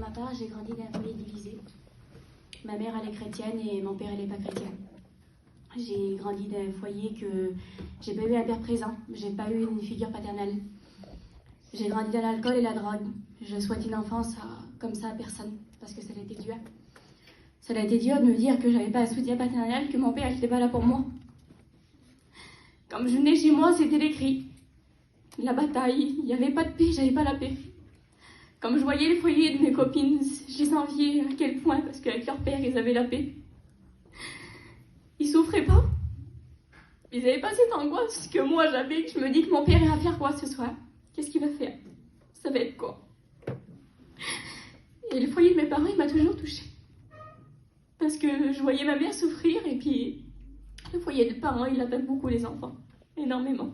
ma part, j'ai grandi dans un foyer divisé. Ma mère, elle est chrétienne et mon père, elle n'est pas chrétien. J'ai grandi dans un foyer que j'ai pas eu un père présent, j'ai pas eu une figure paternelle. J'ai grandi dans l'alcool et la drogue. Je souhaite une enfance comme ça à personne, parce que ça a été dur. Ça a été dur de me dire que j'avais pas un soutien paternel, que mon père n'était pas là pour moi. Comme je venais chez moi, c'était les cris, la bataille, il n'y avait pas de paix, j'avais pas la paix. Comme je voyais le foyer de mes copines, je les enviais à quel point, parce qu'avec leur père, ils avaient la paix. Ils souffraient pas. Ils n'avaient pas cette angoisse que moi j'avais, que je me dis que mon père va faire quoi ce soir? Qu'est-ce qu'il va faire? Ça va être quoi? Et le foyer de mes parents, il m'a toujours touchée. Parce que je voyais ma mère souffrir, et puis le foyer des parents, il attaque beaucoup les enfants. Énormément.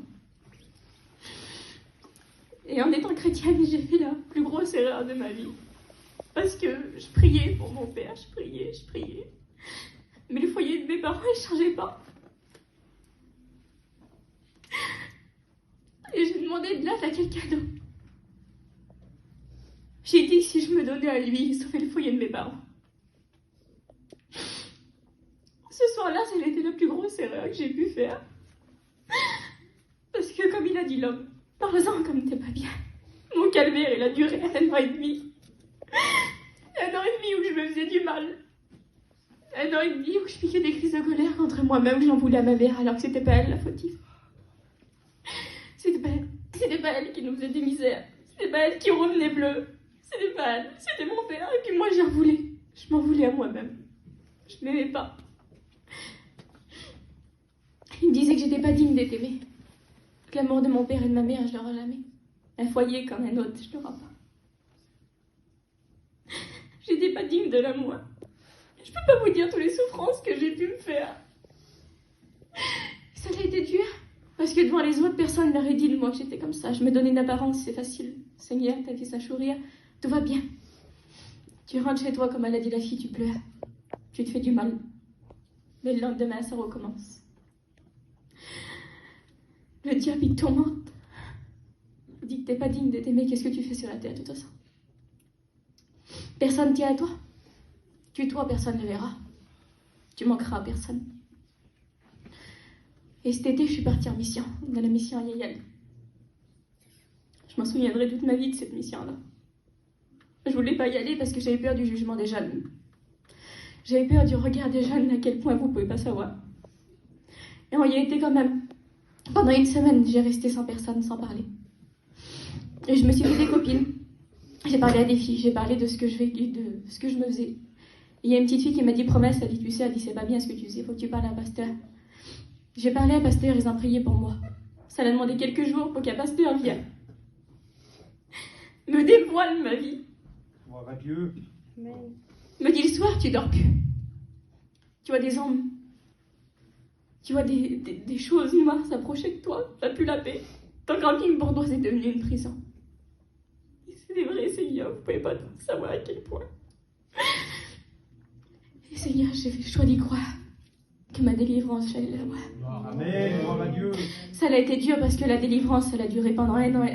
Et en étant chrétienne, j'ai fait la plus grosse erreur de ma vie. Parce que je priais pour mon père, je priais. Mais le foyer de mes parents, il ne changeait pas. Et j'ai demandé de l'aide à quelqu'un d'autre. J'ai dit que si je me donnais à lui, il sauverait le foyer de mes parents. Ce soir-là, ça a été la plus grosse erreur que j'ai pu faire. Parce que, comme il a dit l'homme, parle-en comme t'es pas bien. Mon calvaire, il a duré 1 an et demi. 1 an et demi où je me faisais du mal. 1 an et demi où je piquais des crises de colère contre moi-même, j'en voulais à ma mère alors que c'était pas elle la fautive. C'était pas elle qui nous faisait des misères. C'était pas elle qui revenait bleu. C'était pas elle, c'était mon père. Et puis moi, j'en voulais. Je m'en voulais à moi-même. Je m'aimais pas. Il me disait que j'étais pas digne d'être aimée. Que l'amour de mon père et de ma mère, je l'aurai jamais. Un foyer comme un autre, je l'aurai pas. J'étais pas digne de l'amour. Je peux pas vous dire toutes les souffrances que j'ai pu me faire. Ça a été dur. Parce que devant les autres personnes, leur ai dit de moi que j'étais comme ça. Je me donnais une apparence, c'est facile. Seigneur, t'as fait ça sourire, tout va bien. Tu rentres chez toi, comme elle a dit la fille, tu pleures. Tu te fais du mal. Mais le lendemain, ça recommence. Le diable, il te tourmente. Il dit que t'es pas digne de t'aimer, qu'est-ce que tu fais sur la terre, de toute façon? Personne tient à toi. Tue-toi, personne ne verra. Tu manqueras à personne. Et cet été, je suis partie en mission, dans la mission à Yéyel. Je m'en souviendrai toute ma vie de cette mission-là. Je voulais pas y aller parce que j'avais peur du jugement des jeunes. J'avais peur du regard des jeunes, à quel point vous pouvez pas savoir. Et on y a été quand même. Pendant 1 semaine, j'ai resté sans personne, sans parler. Et je me suis fait des copines. J'ai parlé à des filles, j'ai parlé de ce que je me faisais. Il y a une petite fille qui m'a dit promesse, elle dit tu sais, elle dit c'est pas bien ce que tu faisais, faut que tu parles à un pasteur. J'ai parlé à un pasteur, ils ont prié pour moi. Ça l'a demandé quelques jours pour qu'un pasteur vienne me dévoile ma vie. Gloire à Dieu. Me dit le soir, tu dors plus. Tu vois des hommes. Tu vois des choses noires s'approcher de toi. T'as plus la paix. Ton camping pour toi, c'est devenu une prison. Et c'est vrai, Seigneur, vous pouvez pas savoir à quel point. Et Seigneur, j'ai fait le choix d'y croire. Que ma délivrance, j'allais la voir. Amen, gloire à Dieu. Ça a été dur parce que la délivrance, elle a duré pendant 1 mois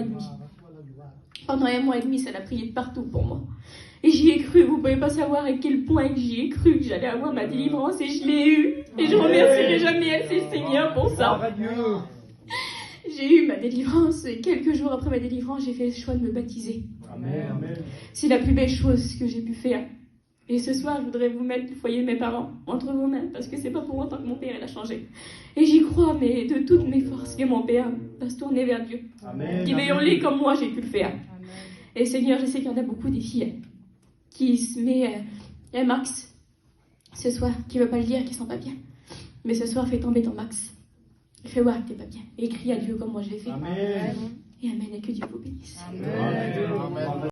et demi. Pendant 1 mois et demi, ça a prié de partout pour moi. Et j'y ai cru, vous pouvez pas savoir à quel point que j'y ai cru que j'allais avoir ma délivrance et je l'ai eue. Et je remercierai jamais assez le Seigneur pour ça. Gloire à Dieu. J'ai eu ma délivrance et quelques jours après ma délivrance, j'ai fait le choix de me baptiser. Amen, amen. C'est la plus belle chose que j'ai pu faire. Et ce soir, je voudrais vous mettre le foyer de mes parents entre vos mains, parce que c'est pas pour autant que mon père il a changé. Et j'y crois, mais de toutes mes forces, que mon père va se tourner vers Dieu. Amen. Qui va hurler comme moi j'ai pu le faire. Et Seigneur, je sais qu'il y en a beaucoup des filles qui se met un max ce soir, qui veut pas le dire, qui sont pas bien. Mais ce soir, fais tomber ton max. Fais voir que t'es pas bien. Et crie à Dieu comme moi je l'ai fait. Amen. Et amen, et que Dieu vous bénisse. Amen.